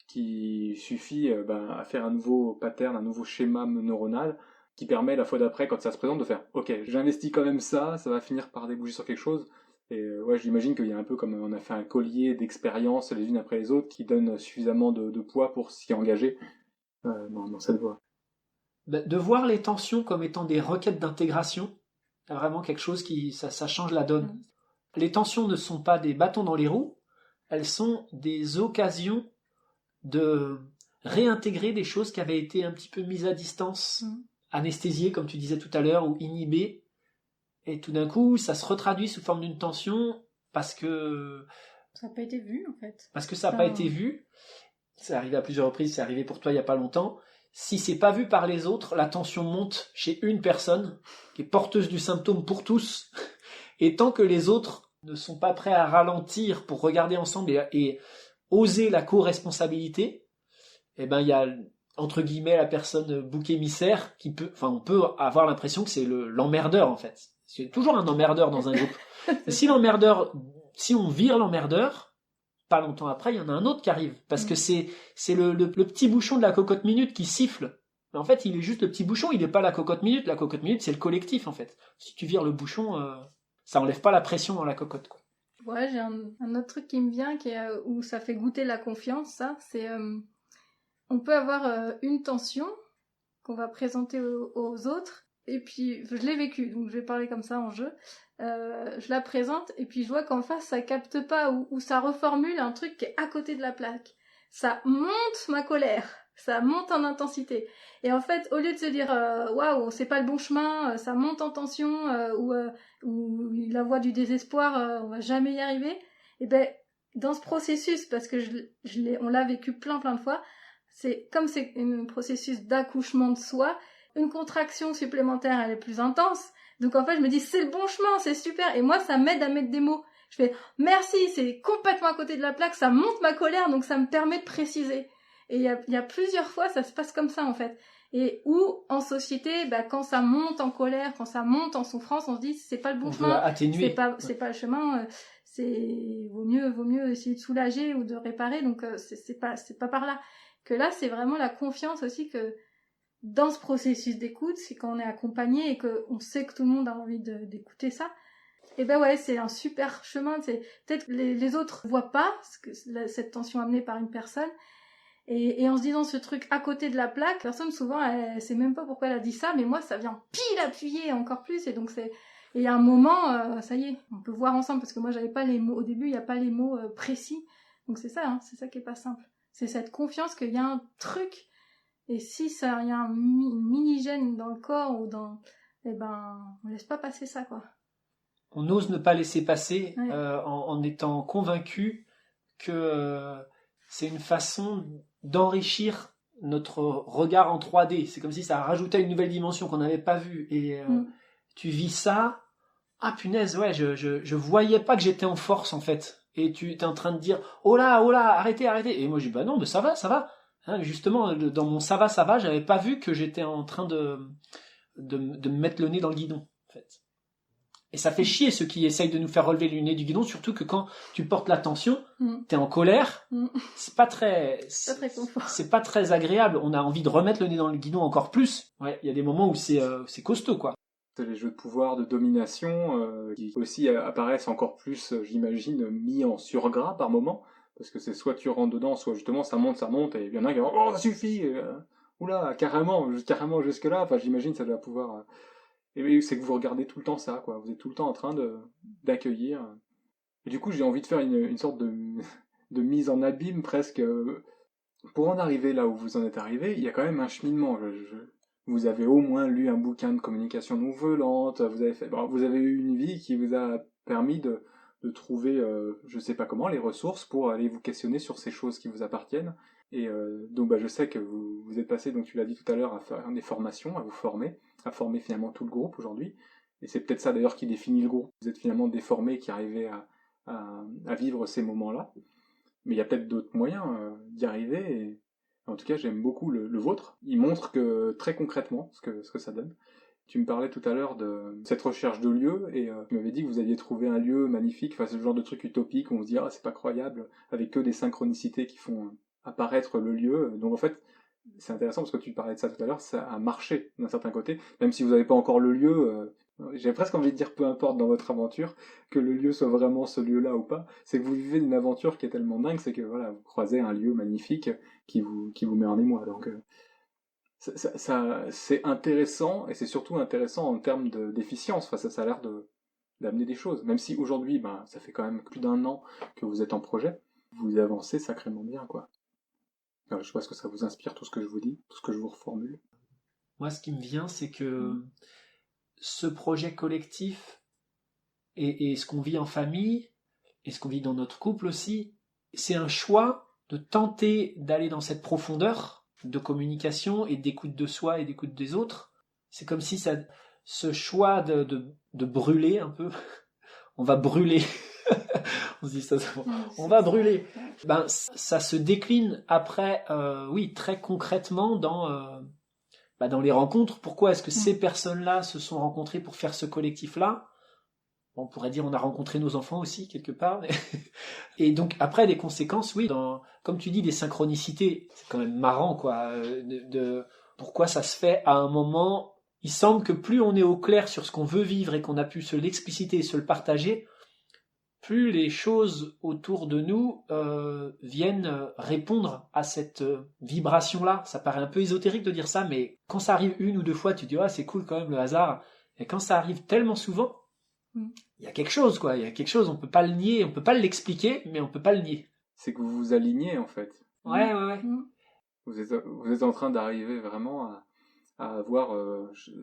S1: qui suffit à faire un nouveau pattern, un nouveau schéma neuronal qui permet la fois d'après, quand ça se présente, de faire « Ok, j'investis quand même ça va finir par déboucher sur quelque chose ». Et ouais, j'imagine qu'il y a un peu comme on a fait un collier d'expériences les unes après les autres qui donnent suffisamment de poids pour s'y engager dans cette voie.
S3: De voir les tensions comme étant des requêtes d'intégration, c'est vraiment quelque chose qui ça change la donne. Les tensions ne sont pas des bâtons dans les roues, elles sont des occasions de réintégrer des choses qui avaient été un petit peu mises à distance, anesthésiées comme tu disais tout à l'heure, ou inhibées, et tout d'un coup ça se retraduit sous forme d'une tension parce que
S2: ça n'a pas été vu en fait.
S3: Parce que ça n'a pas été vu. C'est arrivé à plusieurs reprises, c'est arrivé pour toi il n'y a pas longtemps. Si c'est pas vu par les autres, la tension monte chez une personne qui est porteuse du symptôme pour tous, et tant que les autres ne sont pas prêts à ralentir pour regarder ensemble et oser la co-responsabilité, eh ben il y a entre guillemets la personne bouc émissaire qui peut, enfin on peut avoir l'impression que c'est l'emmerdeur en fait. C'est toujours un emmerdeur dans un groupe. Si on vire l'emmerdeur, pas longtemps après, il y en a un autre qui arrive. Parce que c'est le petit bouchon de la cocotte minute qui siffle. Mais en fait, il est juste le petit bouchon, il n'est pas la cocotte minute. La cocotte minute, c'est le collectif, en fait. Si tu vires le bouchon, ça enlève pas la pression dans la cocotte, quoi.
S2: Ouais, j'ai un autre truc qui me vient, où ça fait goûter la confiance, ça. C'est, on peut avoir une tension qu'on va présenter aux autres. Et puis, je l'ai vécu, donc je vais parler comme ça en jeu. Je la présente et puis je vois qu'en face ça capte pas ou ça reformule un truc qui est à côté de la plaque. Ça monte ma colère, ça monte en intensité. Et en fait, au lieu de se dire waouh, c'est pas le bon chemin, ça monte en tension ou la voix du désespoir, on va jamais y arriver. Et ben dans ce processus, parce que on l'a vécu plein de fois, c'est comme c'est un processus d'accouchement de soi, une contraction supplémentaire elle est plus intense. Donc en fait, je me dis, c'est le bon chemin, c'est super. Et moi, ça m'aide à mettre des mots. Je fais, merci, c'est complètement à côté de la plaque, ça monte ma colère, donc ça me permet de préciser. Et il y a plusieurs fois, ça se passe comme ça, en fait. Et où, en société, quand ça monte en colère, quand ça monte en souffrance, on se dit, c'est pas le bon chemin.
S3: Atténuer.
S2: C'est pas le chemin, vaut mieux essayer de soulager ou de réparer, donc c'est pas par là. Que là, c'est vraiment la confiance aussi que, dans ce processus d'écoute, c'est quand on est accompagné et qu'on sait que tout le monde a envie d'écouter ça. Et ben ouais, c'est un super chemin. C'est peut-être que les autres voient pas cette tension amenée par une personne. Et en se disant ce truc à côté de la plaque, personne souvent elle sait même pas pourquoi elle a dit ça, mais moi ça vient pile appuyer encore plus. Et donc il y a un moment, ça y est, on peut voir ensemble parce que moi j'avais pas les mots au début, il y a pas les mots précis. Donc c'est ça qui est pas simple. C'est cette confiance qu'il y a un truc. Et si ça y a une mini-gêne dans le corps ou on laisse pas passer ça, quoi.
S3: On ose ne pas laisser passer,
S2: ouais.
S3: en étant convaincu que c'est une façon d'enrichir notre regard en 3D. C'est comme si ça rajoutait une nouvelle dimension qu'on n'avait pas vue. Et tu vis ça, ah punaise, ouais, je voyais pas que j'étais en force en fait. Et tu es en train de dire, oh là, arrêtez. Et moi je dis, bah non, mais ça va. Hein, justement, dans mon ça va, j'avais pas vu que j'étais en train de me mettre le nez dans le guidon, en fait. Et ça fait chier ceux qui essayent de nous faire relever le nez du guidon, surtout que quand tu portes l'attention, t'es en colère, c'est pas très confort. C'est pas très agréable. On a envie de remettre le nez dans le guidon encore plus. Ouais, il y a des moments où c'est costaud, quoi.
S1: C'est les jeux de pouvoir, de domination, qui aussi apparaissent encore plus, j'imagine, mis en surgras par moment. Parce que c'est soit tu rentres dedans, soit justement ça monte, et il y en a qui disent « Oh, ça suffit oula, carrément jusque-là », enfin j'imagine ça doit pouvoir... Et c'est que vous regardez tout le temps ça, quoi. Vous êtes tout le temps en train d'accueillir. Et du coup, j'ai envie de faire une sorte de mise en abîme presque. Pour en arriver là où vous en êtes arrivé, il y a quand même un cheminement. Vous avez au moins lu un bouquin de communication non violente, vous avez eu une vie qui vous a permis de de trouver, je sais pas comment, les ressources pour aller vous questionner sur ces choses qui vous appartiennent. Et donc je sais que vous êtes passé, donc tu l'as dit tout à l'heure, à faire des formations, à vous former, à former finalement tout le groupe aujourd'hui. Et c'est peut-être ça d'ailleurs qui définit le groupe. Vous êtes finalement des formés qui arrivez à vivre ces moments-là. Mais il y a peut-être d'autres moyens d'y arriver. Et en tout cas, j'aime beaucoup le vôtre. Il montre que très concrètement ce que ça donne. Tu me parlais tout à l'heure de cette recherche de lieu et tu m'avais dit que vous aviez trouvé un lieu magnifique, enfin ce genre de truc utopique où on se dit ah c'est pas croyable, avec que des synchronicités qui font apparaître le lieu. Donc en fait, c'est intéressant parce que tu parlais de ça tout à l'heure, ça a marché d'un certain côté, même si vous n'avez pas encore le lieu. J'ai presque envie de dire peu importe dans votre aventure que le lieu soit vraiment ce lieu-là ou pas, c'est que vous vivez une aventure qui est tellement dingue, c'est que voilà, vous croisez un lieu magnifique qui vous met en émoi. Donc c'est intéressant et c'est surtout intéressant en termes d'efficience. Enfin, ça a l'air d'amener des choses. Même si aujourd'hui, ça fait quand même plus d'1 an que vous êtes en projet, vous avancez sacrément bien, quoi. Alors, je sais pas ce que ça vous inspire, tout ce que je vous dis, tout ce que je vous reformule.
S3: Moi, ce qui me vient, c'est que ce projet collectif et ce qu'on vit en famille et ce qu'on vit dans notre couple aussi, c'est un choix de tenter d'aller dans cette profondeur de communication et d'écoute de soi et d'écoute des autres. C'est comme si ce choix de brûler un peu, on va brûler, on se dit ça, on va brûler. Ça se décline après, oui, très concrètement dans les rencontres. Pourquoi est-ce que ces personnes-là se sont rencontrées pour faire ce collectif-là ? On pourrait dire on a rencontré nos enfants aussi quelque part. Et donc après des conséquences, oui, comme tu dis, des synchronicités. C'est quand même marrant, quoi. Pourquoi ça se fait à un moment. Il semble que plus on est au clair sur ce qu'on veut vivre et qu'on a pu se l'expliciter et se le partager, plus les choses autour de nous viennent répondre à cette vibration-là. Ça paraît un peu ésotérique de dire ça, mais quand ça arrive 1 ou 2 fois, tu te dis ah c'est cool quand même le hasard. Et quand ça arrive tellement souvent, il y a quelque chose, quoi. Il y a quelque chose, on peut pas le nier, on peut pas l'expliquer, mais on peut pas le nier.
S1: C'est que vous vous alignez, en fait.
S3: Ouais.
S1: Vous êtes en train d'arriver vraiment à avoir...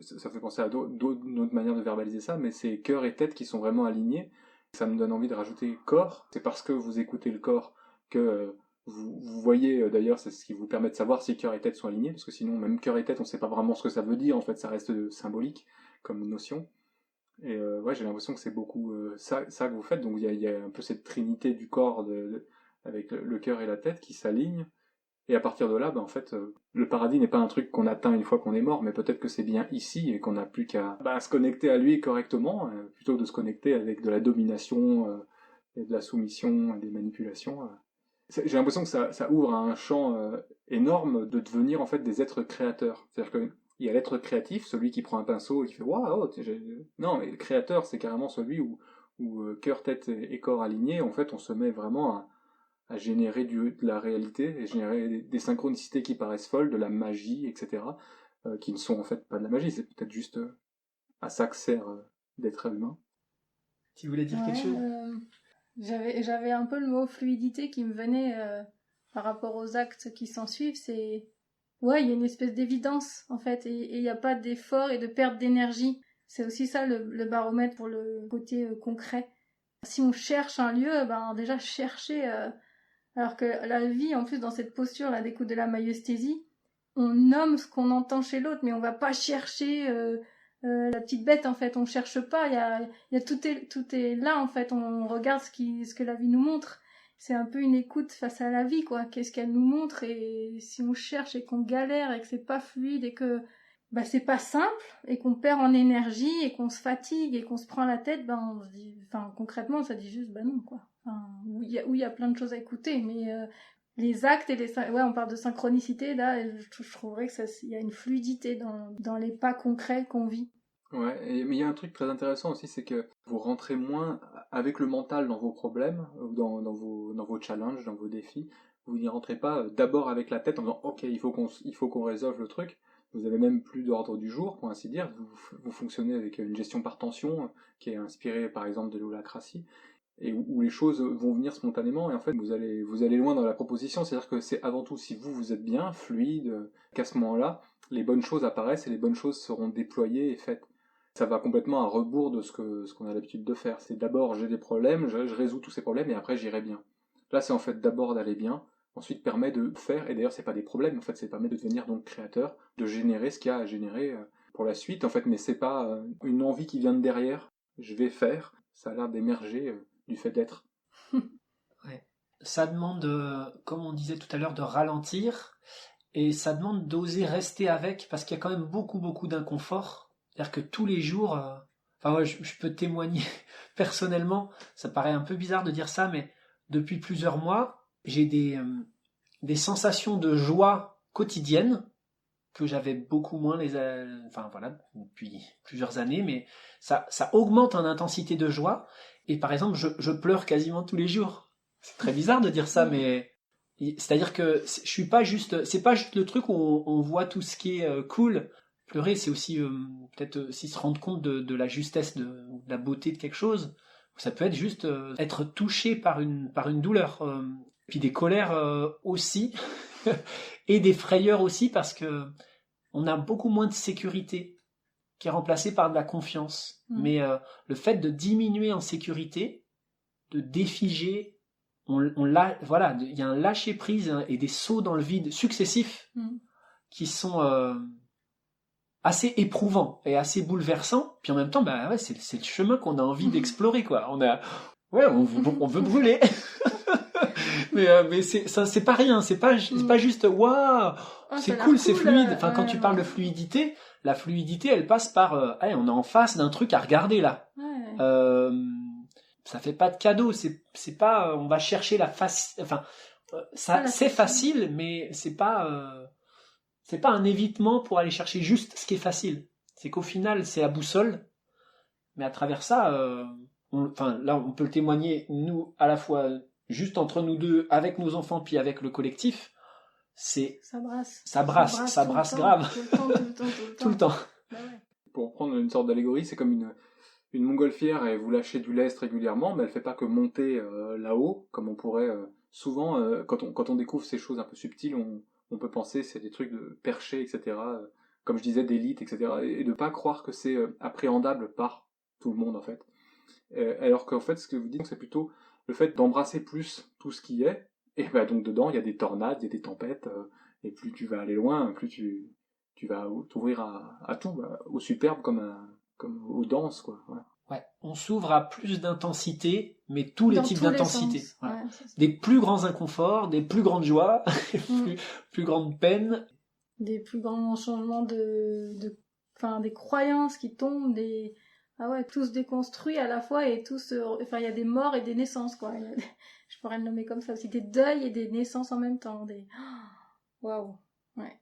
S1: ça fait penser à d'autres manières de verbaliser ça, mais c'est cœur et tête qui sont vraiment alignés. Ça me donne envie de rajouter corps. C'est parce que vous écoutez le corps que vous voyez, d'ailleurs, c'est ce qui vous permet de savoir si cœur et tête sont alignés, parce que sinon, même cœur et tête, on ne sait pas vraiment ce que ça veut dire, en fait, ça reste symbolique comme notion. Et j'ai l'impression que c'est beaucoup ça que vous faites. Donc il y a un peu cette trinité du corps avec le cœur et la tête qui s'alignent. Et à partir de là, en fait, le paradis n'est pas un truc qu'on atteint une fois qu'on est mort, mais peut-être que c'est bien ici et qu'on n'a plus qu'à se connecter à lui correctement, plutôt que de se connecter avec de la domination et de la soumission et des manipulations. J'ai l'impression que ça ouvre à un champ énorme de devenir en fait des êtres créateurs. C'est-à-dire que il y a l'être créatif, celui qui prend un pinceau et qui fait waouh, non, mais le créateur, c'est carrément celui où cœur, tête et corps alignés, en fait, on se met vraiment à générer de la réalité et générer des synchronicités qui paraissent folles, de la magie, etc., qui ne sont en fait pas de la magie, c'est peut-être juste à ça que sert d'être humain.
S3: Tu voulais dire quelque chose ?
S2: J'avais un peu le mot fluidité qui me venait par rapport aux actes qui s'en suivent. C'est il y a une espèce d'évidence en fait, et il n'y a pas d'effort et de perte d'énergie. C'est aussi ça le baromètre pour le côté concret. Si on cherche un lieu, déjà chercher. Alors que la vie, en plus, dans cette posture là d'écoute de la maïeusthésie, on nomme ce qu'on entend chez l'autre, mais on va pas chercher la petite bête, en fait. On cherche pas. Il y a tout est là, en fait. On regarde ce que la vie nous montre. C'est un peu une écoute face à la vie, quoi. Qu'est-ce qu'elle nous montre, et si on cherche et qu'on galère et que c'est pas fluide et que c'est pas simple et qu'on perd en énergie et qu'on se fatigue et qu'on se prend la tête, on se dit, concrètement, ça dit juste non, quoi. Il y a plein de choses à écouter, mais les actes et on parle de synchronicité là, je trouverais que il y a une fluidité dans les pas concrets qu'on vit.
S1: Ouais, mais il y a un truc très intéressant aussi, c'est que vous rentrez moins avec le mental dans vos problèmes, dans vos challenges, dans vos défis. Vous n'y rentrez pas d'abord avec la tête en disant ok, il faut qu'on résolve le truc. Vous avez même plus d'ordre du jour, pour ainsi dire. Vous fonctionnez avec une gestion par tension qui est inspirée par exemple de l'holacratie, et où les choses vont venir spontanément, et en fait vous allez loin dans la proposition. C'est-à-dire que c'est avant tout si vous êtes bien, fluide, qu'à ce moment-là, les bonnes choses apparaissent et les bonnes choses seront déployées et faites. Ça va complètement à rebours de ce qu'on a l'habitude de faire. C'est d'abord j'ai des problèmes, je résous tous ces problèmes et après j'irai bien. Là c'est en fait d'abord d'aller bien, ensuite permet de faire, et d'ailleurs c'est pas des problèmes, en fait ça permet de devenir donc créateur, de générer ce qu'il y a à générer pour la suite en fait, mais c'est pas une envie qui vient de derrière, je vais faire, ça a l'air d'émerger du fait d'être.
S3: Ouais. Ça demande, comme on disait tout à l'heure, de ralentir, et ça demande d'oser rester avec, parce qu'il y a quand même beaucoup, beaucoup d'inconfort. C'est-à-dire que tous les jours, enfin ouais, je peux témoigner personnellement, ça paraît un peu bizarre de dire ça, mais depuis plusieurs mois, j'ai des sensations de joie quotidienne que j'avais beaucoup moins enfin voilà, depuis plusieurs années, mais ça augmente en intensité de joie. Et par exemple, je pleure quasiment tous les jours. C'est très bizarre de dire ça, mais c'est-à-dire que je suis pas juste, c'est pas juste le truc où on voit tout ce qui est cool. Pleurer, c'est aussi peut-être aussi se rendre compte de la justesse, de la beauté de quelque chose. Ça peut être juste être touché par une douleur, puis des colères aussi, et des frayeurs aussi, parce que on a beaucoup moins de sécurité qui est remplacée par de la confiance. Mais le fait de diminuer en sécurité, de défiger, voilà, il y a un lâcher prise et des sauts dans le vide successifs qui sont assez éprouvants et assez bouleversants. Puis en même temps, bah ouais, c'est le chemin qu'on a envie d'explorer, quoi. On veut brûler. mais c'est pas rien, c'est pas juste waouh, c'est cool, c'est fluide. Enfin, quand tu parles de fluidité, la fluidité, elle passe par on est en face d'un truc à regarder là. Ça fait pas de cadeau, c'est pas on va chercher la face, enfin ça c'est facile, mais c'est pas un évitement pour aller chercher juste ce qui est facile. C'est qu'au final, c'est la boussole, mais à travers ça, là on peut le témoigner, nous à la fois juste entre nous deux, avec nos enfants, puis avec le collectif, ça brasse grave. Tout le temps.
S1: Bah ouais. Pour prendre une sorte d'allégorie, c'est comme une montgolfière, et vous lâchez du lest régulièrement, mais elle fait pas que monter là-haut, comme on pourrait souvent, quand on découvre ces choses un peu subtiles, on peut penser c'est des trucs de perché, etc., comme je disais, d'élite, etc., et de pas croire que c'est appréhendable par tout le monde, en fait. Alors qu'en fait, ce que vous dites, c'est plutôt le fait d'embrasser plus tout ce qui est, et bah donc dedans, il y a des tornades, il y a des tempêtes, et plus tu vas aller loin, plus tu vas t'ouvrir à tout, au superbe comme aux danses, quoi.
S3: Ouais, on s'ouvre à plus d'intensité, mais tous les types d'intensité. Ouais. Des plus grands inconforts, des plus grandes joies, des plus grandes peines.
S2: Des plus grands changements des croyances qui tombent, tout se déconstruit à la fois, et il y a des morts et des naissances, quoi. Je pourrais le nommer comme ça aussi, des deuils et des naissances en même temps. Waouh, ouais.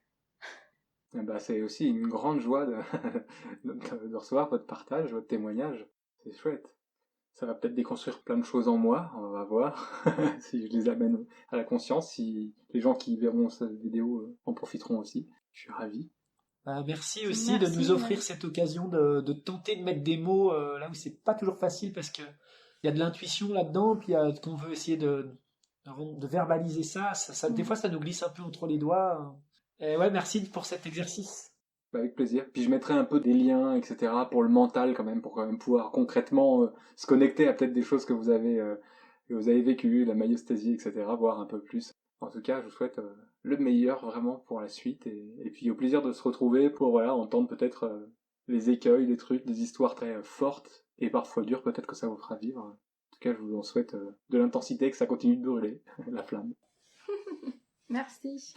S1: Bah, c'est aussi une grande joie de recevoir votre partage, votre témoignage. C'est chouette. Ça va peut-être déconstruire plein de choses en moi, on va voir si je les amène à la conscience, si les gens qui verront cette vidéo en profiteront aussi. Je suis ravi.
S3: Merci aussi de nous offrir cette occasion de tenter de mettre des mots là où c'est pas toujours facile, parce que il y a de l'intuition là-dedans, puis qu'on veut essayer de verbaliser ça. Des fois ça nous glisse un peu entre les doigts. Et ouais, merci pour cet exercice.
S1: Avec plaisir. Puis je mettrai un peu des liens, etc., pour le mental quand même, pour quand même pouvoir concrètement se connecter à peut-être des choses que vous avez vécues, la myostésie, etc., voir un peu plus. En tout cas, je vous souhaite le meilleur vraiment pour la suite, et puis au plaisir de se retrouver pour entendre peut-être les écueils, les trucs, des histoires très fortes et parfois dures, peut-être que ça vous fera vivre. En tout cas, je vous en souhaite de l'intensité, que ça continue de brûler, la flamme.
S2: Merci.